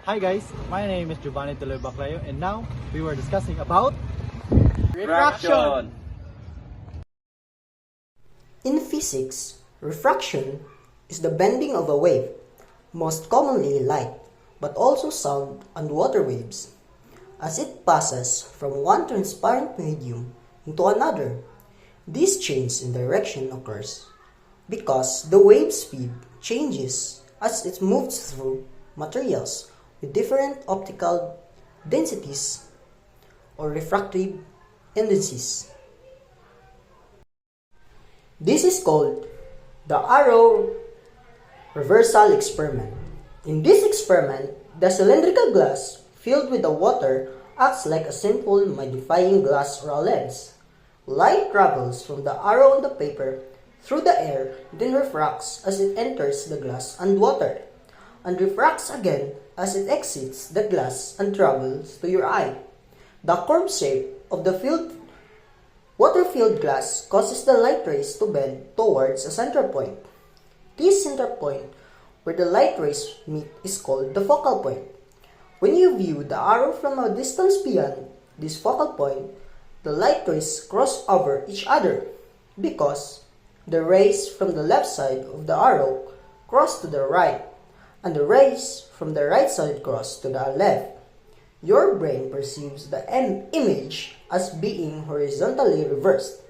Hi guys, my name is Giovanni Tuloy Baclayo and now we were discussing about Refraction. In physics, refraction is the bending of a wave, most commonly light, but also sound and water waves, as it passes from one transparent medium into another. This change in direction occurs because the wave speed changes as it moves through materials with different optical densities or refractive indices. This is called the arrow reversal experiment. In this experiment, the cylindrical glass filled with the water acts like a simple magnifying glass or a lens. Light travels from the arrow on the paper through the air, then refracts as it enters the glass and water, and refracts again as it exits the glass and travels to your eye. The curved shape of the water-filled glass causes the light rays to bend towards a center point. This center point where the light rays meet is called the focal point. When you view the arrow from a distance beyond this focal point, the light rays cross over each other because the rays from the left side of the arrow cross to the right and the rays from the right side cross to the left. Your brain perceives the image as being horizontally reversed.